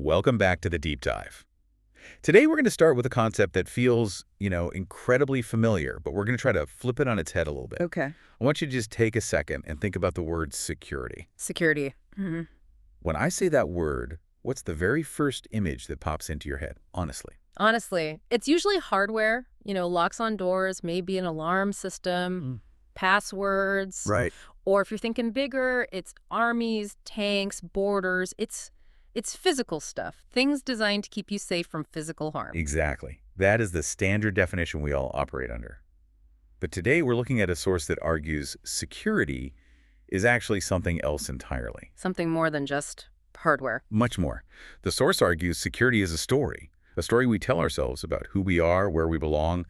Welcome back to the deep dive. Today we're going to start with a concept that feels, incredibly familiar, but we're going to try to flip it on its head a little bit. Okay. I want you to just take a second and think about the word security. Security. When I say that word, what's the very first image that pops into your head, honestly? Honestly, it's usually hardware, locks on doors, maybe an alarm system, passwords. Right. Or if you're thinking bigger, it's armies, tanks, borders. It's physical stuff, things designed to keep you safe from physical harm. Exactly. That is the standard definition we all operate under. But today we're looking at a source that argues security is actually something else entirely. Something more than just hardware. Much more. The source argues security is a story we tell ourselves about who we are, where we belong,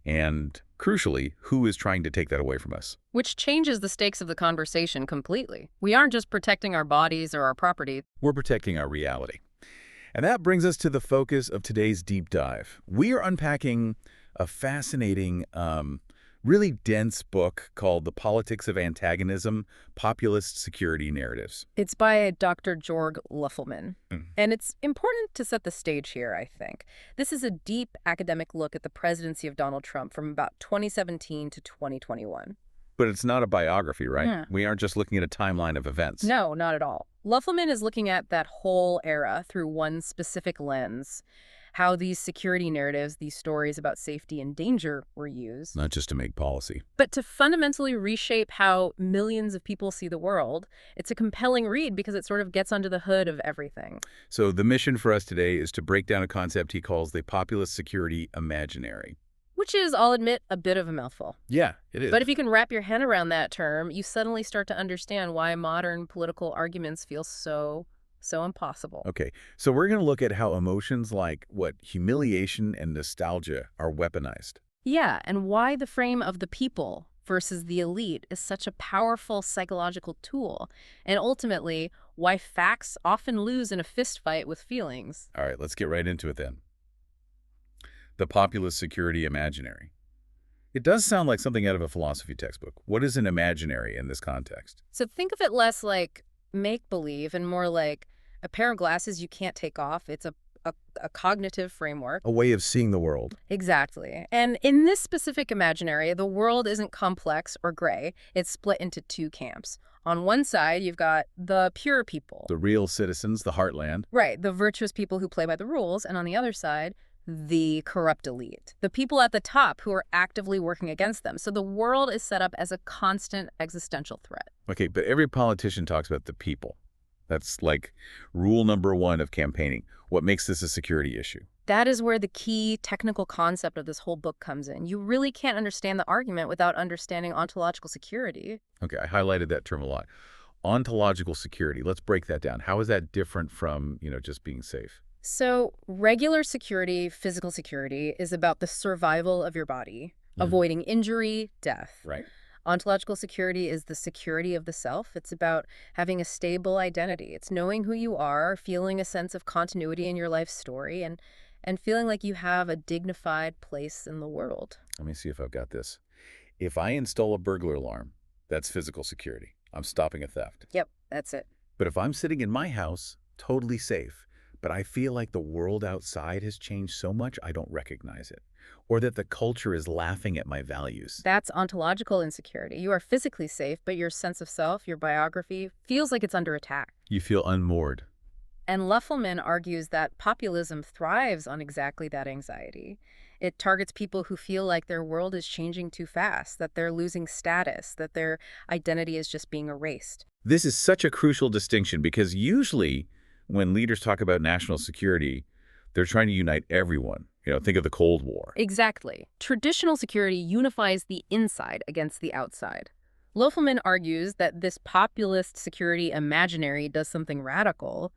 and, crucially, who is trying to take that away from us. Which changes the stakes of the conversation completely. We aren't just protecting our bodies or our property. We're protecting our reality. And that brings us to the focus of today's deep dive. We are unpacking a fascinating, really dense book called The Politics of Antagonism, Populist Security Narratives. It's by Dr. Jörg Löffelmann. Mm. And it's important to set the stage here, I think. This is a deep academic look at the presidency of Donald Trump from about 2017 to 2021. But it's not a biography, right? Yeah. We aren't just looking at a timeline of events. No, not at all. Löffelmann is looking at that whole era through one specific lens, how these security narratives, these stories about safety and danger were used. Not just to make policy. But to fundamentally reshape how millions of people see the world. It's a compelling read because it sort of gets under the hood of everything. So the mission for us today is to break down a concept he calls the populist security imaginary. Which is, I'll admit, a bit of a mouthful. Yeah, it is. But if you can wrap your head around that term, you suddenly start to understand why modern political arguments feel so impossible. Okay, so we're going to look at how emotions like, humiliation and nostalgia are weaponized. Yeah, and why the frame of the people versus the elite is such a powerful psychological tool, and ultimately, why facts often lose in a fistfight with feelings. All right, let's get right into it then. The populist security imaginary. It does sound like something out of a philosophy textbook. What is an imaginary in this context? So think of it less like make-believe and more like a pair of glasses you can't take off. It's a cognitive framework. A way of seeing the world. Exactly. And in this specific imaginary, the world isn't complex or gray. It's split into two camps. On one side, you've got the pure people. The real citizens, the heartland. Right, the virtuous people who play by the rules. And on the other side, the corrupt elite. The people at the top who are actively working against them. So the world is set up as a constant existential threat. Okay, but every politician talks about the people. That's like rule number one of campaigning. What makes this a security issue? That is where the key technical concept of this whole book comes in. You really can't understand the argument without understanding ontological security. Okay, I highlighted that term a lot. Ontological security. Let's break that down. How is that different from, just being safe? So regular security, physical security, is about the survival of your body, avoiding injury, death. Right. Ontological security is the security of the self. It's about having a stable identity. It's knowing who you are, feeling a sense of continuity in your life story, and feeling like you have a dignified place in the world. Let me see if I've got this. If I install a burglar alarm, that's physical security. I'm stopping a theft. Yep, that's it. But if I'm sitting in my house, totally safe, but I feel like the world outside has changed so much I don't recognize it, or that the culture is laughing at my values. That's ontological insecurity. You are physically safe, but your sense of self, your biography, feels like it's under attack. You feel unmoored. And Löffelmann argues that populism thrives on exactly that anxiety. It targets people who feel like their world is changing too fast, that they're losing status, that their identity is just being erased. This is such a crucial distinction because usually when leaders talk about national security, they're trying to unite everyone. Think of the Cold War. Exactly. Traditional security unifies the inside against the outside. Löffelmann argues that this populist security imaginary does something radical.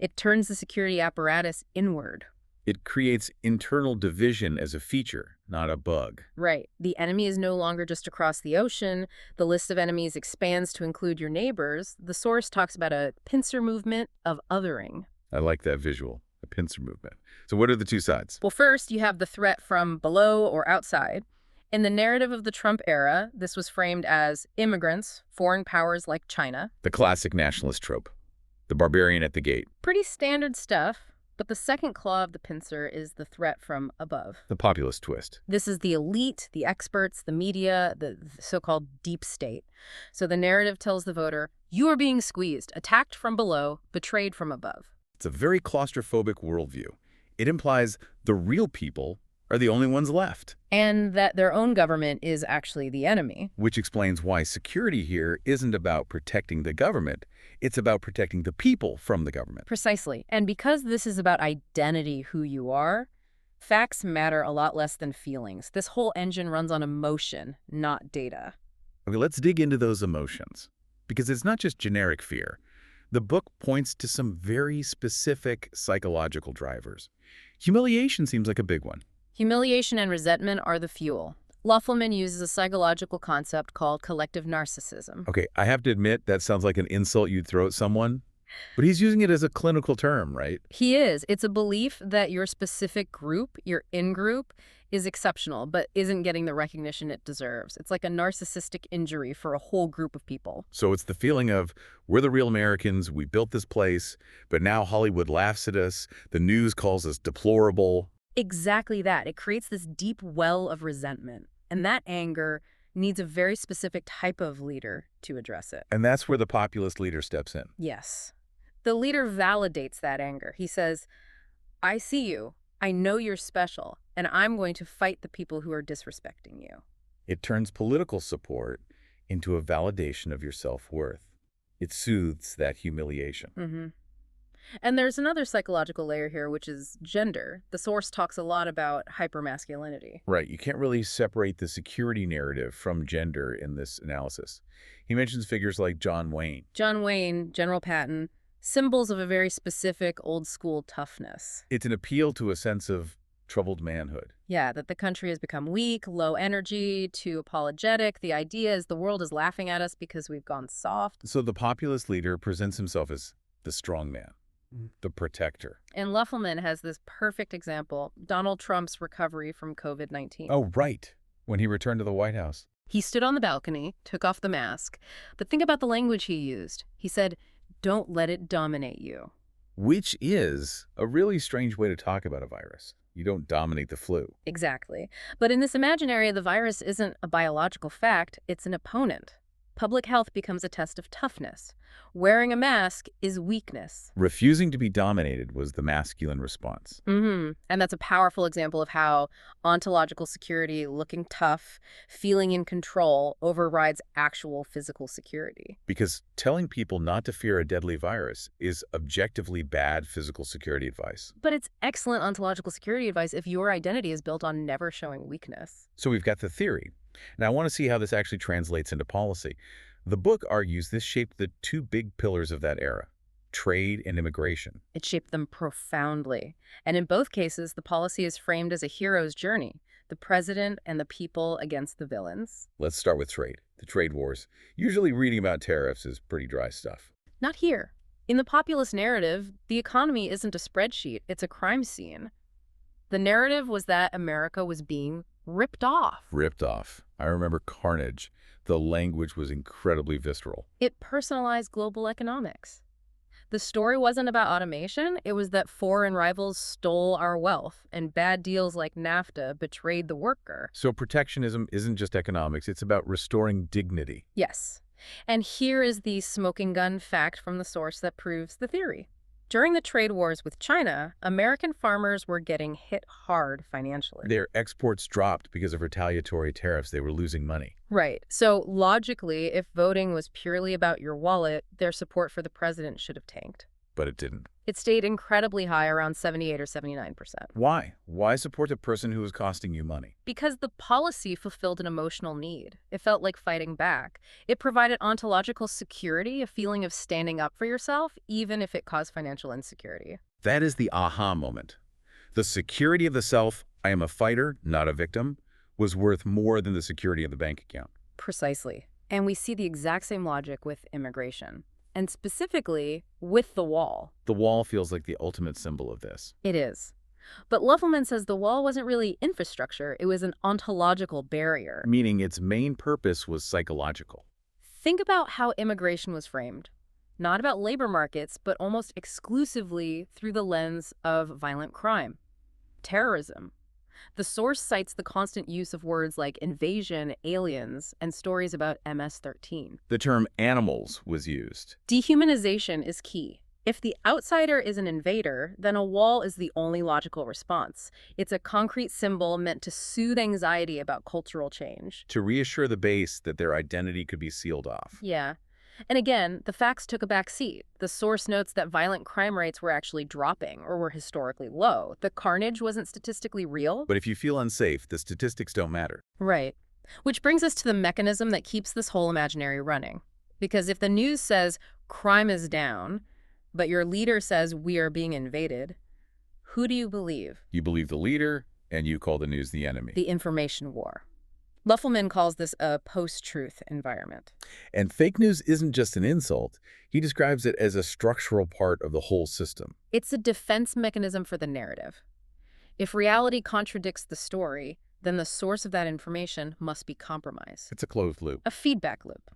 It turns the security apparatus inward. It creates internal division as a feature, not a bug. Right. The enemy is no longer just across the ocean. The list of enemies expands to include your neighbors. The source talks about a pincer movement of othering. I like that visual, a pincer movement. So what are the two sides? Well, first, you have the threat from below or outside. In the narrative of the Trump era, this was framed as immigrants, foreign powers like China. The classic nationalist trope. The barbarian at the gate. Pretty standard stuff. But the second claw of the pincer is the threat from above. The populist twist. This is the elite, the experts, the media, the so-called deep state. So the narrative tells the voter, you are being squeezed, attacked from below, betrayed from above. It's a very claustrophobic worldview. It implies the real people are the only ones left. And that their own government is actually the enemy. Which explains why security here isn't about protecting the government. It's about protecting the people from the government. Precisely. And because this is about identity, who you are, facts matter a lot less than feelings. This whole engine runs on emotion, not data. Okay, let's dig into those emotions. Because it's not just generic fear. The book points to some very specific psychological drivers. Humiliation seems like a big one. Humiliation and resentment are the fuel. Löffelman uses a psychological concept called collective narcissism. Okay, I have to admit that sounds like an insult you'd throw at someone, but he's using it as a clinical term, right? He is. It's a belief that your specific group, your in-group, is exceptional, but isn't getting the recognition it deserves. It's like a narcissistic injury for a whole group of people. So it's the feeling of, we're the real Americans, we built this place, but now Hollywood laughs at us, the news calls us deplorable. Exactly that. It creates this deep well of resentment. And that anger needs a very specific type of leader to address it. And that's where the populist leader steps in. Yes. The leader validates that anger. He says, I see you. I know you're special. And I'm going to fight the people who are disrespecting you. It turns political support into a validation of your self-worth. It soothes that humiliation. Mm-hmm. And there's another psychological layer here, which is gender. The source talks a lot about hypermasculinity. Right. You can't really separate the security narrative from gender in this analysis. He mentions figures like John Wayne. John Wayne, General Patton, symbols of a very specific old-school toughness. It's an appeal to a sense of troubled manhood. Yeah, that the country has become weak, low energy, too apologetic. The idea is the world is laughing at us because we've gone soft. So the populist leader presents himself as the strong man, the protector. And Löffelman has this perfect example, Donald Trump's recovery from COVID-19. Oh, right. When he returned to the White House. He stood on the balcony, took off the mask, but think about the language he used. He said, don't let it dominate you. Which is a really strange way to talk about a virus. You don't dominate the flu. Exactly. But in this imaginary, the virus isn't a biological fact, it's an opponent. Public health becomes a test of toughness. Wearing a mask is weakness. Refusing to be dominated was the masculine response. And that's a powerful example of how ontological security, looking tough, feeling in control, overrides actual physical security. Because telling people not to fear a deadly virus is objectively bad physical security advice. But it's excellent ontological security advice if your identity is built on never showing weakness. So we've got the theory. Now I want to see how this actually translates into policy. The book argues this shaped the two big pillars of that era, trade and immigration. It shaped them profoundly. And in both cases, the policy is framed as a hero's journey, the president and the people against the villains. Let's start with trade, the trade wars. Usually reading about tariffs is pretty dry stuff. Not here. In the populist narrative, the economy isn't a spreadsheet, it's a crime scene. The narrative was that America was being ripped off. Ripped off. I remember carnage. The language was incredibly visceral. It personalized global economics. The story wasn't about automation, it was that foreign rivals stole our wealth, and bad deals like NAFTA betrayed the worker. So protectionism isn't just economics, it's about restoring dignity. Yes. And here is the smoking gun fact from the source that proves the theory. During the trade wars with China, American farmers were getting hit hard financially. Their exports dropped because of retaliatory tariffs. They were losing money. Right. So logically, if voting was purely about your wallet, their support for the president should have tanked. But it didn't. It stayed incredibly high, around 78 or 79%. Why? Why support a person who was costing you money? Because the policy fulfilled an emotional need. It felt like fighting back. It provided ontological security, a feeling of standing up for yourself, even if it caused financial insecurity. That is the aha moment. The security of the self, I am a fighter, not a victim, was worth more than the security of the bank account. Precisely. And we see the exact same logic with immigration. And specifically, with the wall. The wall feels like the ultimate symbol of this. It is. But Löffelman says the wall wasn't really infrastructure, it was an ontological barrier. Meaning its main purpose was psychological. Think about how immigration was framed. not about labor markets, but almost exclusively through the lens of violent crime, terrorism. The source cites the constant use of words like invasion, aliens, and stories about MS-13. The term animals was used. Dehumanization is key. If the outsider is an invader, then a wall is the only logical response. It's a concrete symbol meant to soothe anxiety about cultural change. To reassure the base that their identity could be sealed off. Yeah. And again, the facts took a back seat. The source notes that violent crime rates were actually dropping or were historically low. The carnage wasn't statistically real. But if you feel unsafe, the statistics don't matter. Right. Which brings us to the mechanism that keeps this whole imaginary running. Because if the news says crime is down, but your leader says we are being invaded, who do you believe? You believe the leader, and you call the news the enemy. The information war. Luffelman calls this a post-truth environment. And fake news isn't just an insult. He describes it as a structural part of the whole system. It's a defense mechanism for the narrative. If reality contradicts the story, then the source of that information must be compromised. It's a closed loop. A feedback loop.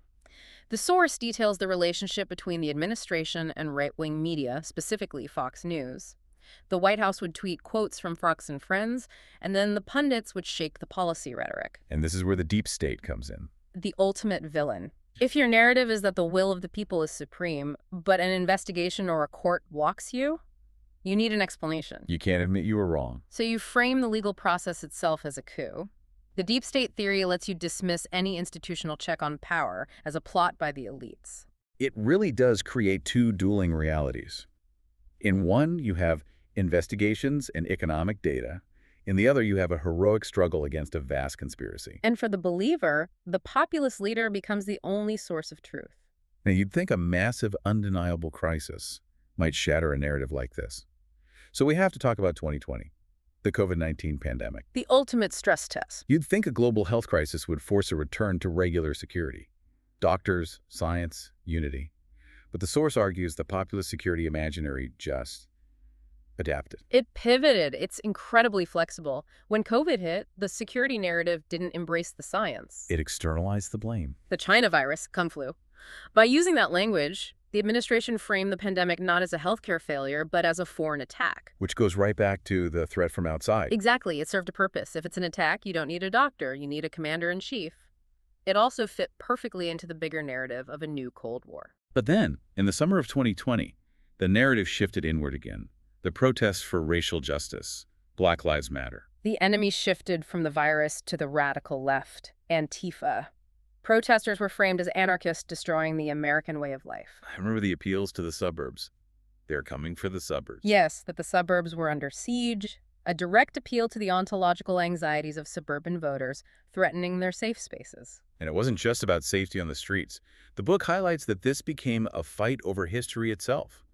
The source details the relationship between the administration and right-wing media, specifically Fox News. The White House would tweet quotes from Fox and Friends, and then the pundits would shake the policy rhetoric. And this is where the deep state comes in. The ultimate villain. If your narrative is that the will of the people is supreme, but an investigation or a court walks you, you need an explanation. You can't admit you were wrong. So you frame the legal process itself as a coup. The deep state theory lets you dismiss any institutional check on power as a plot by the elites. It really does create two dueling realities. In one, you have investigations and economic data. In the other, you have a heroic struggle against a vast conspiracy. And for the believer, the populist leader becomes the only source of truth. Now, you'd think a massive, undeniable crisis might shatter a narrative like this. So we have to talk about 2020, the COVID-19 pandemic. The ultimate stress test. You'd think a global health crisis would force a return to regular security. Doctors, science, unity. But the source argues the populist security imaginary just adapted. It pivoted. It's incredibly flexible. When COVID hit, the security narrative didn't embrace the science. It externalized the blame. The China virus, Kung flu. By using that language, the administration framed the pandemic not as a healthcare failure, but as a foreign attack. Which goes right back to the threat from outside. Exactly. It served a purpose. If it's an attack, you don't need a doctor. You need a commander-in-chief. It also fit perfectly into the bigger narrative of a new Cold War. But then, in the summer of 2020, the narrative shifted inward again. The protests for racial justice, Black Lives Matter. The enemy shifted from the virus to the radical left, Antifa. Protesters were framed as anarchists destroying the American way of life. I remember the appeals to the suburbs. They're coming for the suburbs. Yes, that the suburbs were under siege, a direct appeal to the ontological anxieties of suburban voters threatening their safe spaces. And it wasn't just about safety on the streets. The book highlights that this became a fight over history itself,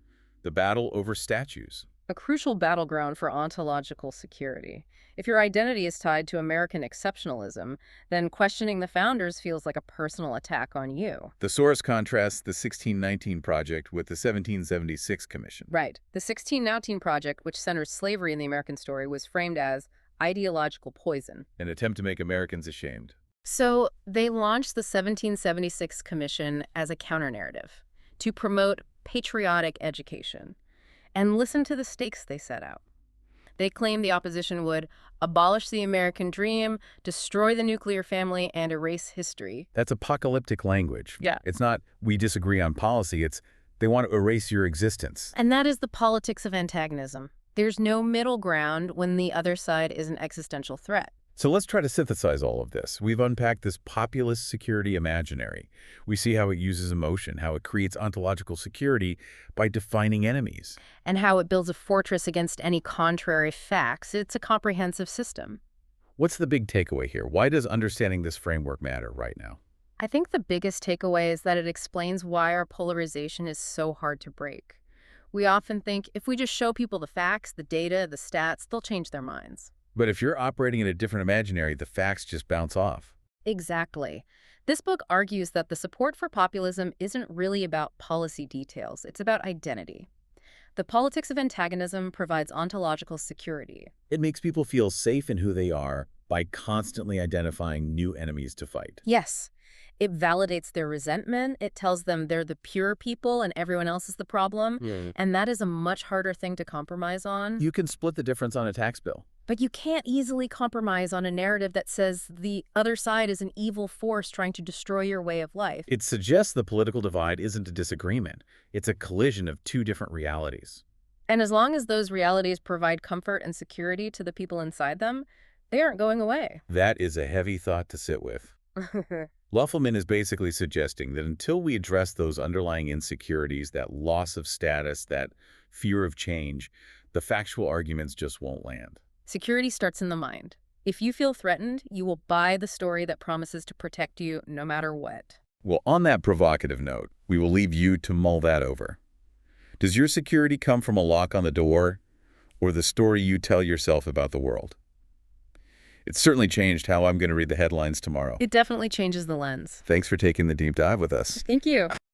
the battle over statues. A crucial battleground for ontological security. If your identity is tied to American exceptionalism, then questioning the founders feels like a personal attack on you. The source contrasts the 1619 Project with the 1776 Commission. Right. The 1619 Project, which centers slavery in the American story, was framed as ideological poison. An attempt to make Americans ashamed. So they launched the 1776 Commission as a counter-narrative to promote patriotic education. And listen to the stakes they set out. They claimed the opposition would abolish the American dream, destroy the nuclear family, and erase history. That's apocalyptic language. Yeah. It's not, we disagree on policy, it's, they want to erase your existence. And that is the politics of antagonism. There's no middle ground when the other side is an existential threat. So let's try to synthesize all of this. We've unpacked this populist security imaginary. We see how it uses emotion, how it creates ontological security by defining enemies. And how it builds a fortress against any contrary facts. It's a comprehensive system. What's the big takeaway here? Why does understanding this framework matter right now? I think the biggest takeaway is that it explains why our polarization is so hard to break. We often think if we just show people the facts, the data, the stats, they'll change their minds. But if you're operating in a different imaginary, the facts just bounce off. Exactly. This book argues that the support for populism isn't really about policy details. It's about identity. The politics of antagonism provides ontological security. It makes people feel safe in who they are by constantly identifying new enemies to fight. Yes, It validates their resentment. It tells them they're the pure people and everyone else is the problem. Yeah. And that is a much harder thing to compromise on. You can split the difference on a tax bill. But you can't easily compromise on a narrative that says the other side is an evil force trying to destroy your way of life. It suggests the political divide isn't a disagreement. It's a collision of two different realities. And as long as those realities provide comfort and security to the people inside them, they aren't going away. That is a heavy thought to sit with. Luffelman is basically suggesting that until we address those underlying insecurities, that loss of status, that fear of change, the factual arguments just won't land. Security starts in the mind. If you feel threatened, you will buy the story that promises to protect you no matter what. Well, on that provocative note, we will leave you to mull that over. Does your security come from a lock on the door or the story you tell yourself about the world? It's certainly changed how I'm going to read the headlines tomorrow. It definitely changes the lens. Thanks for taking the deep dive with us. Thank you.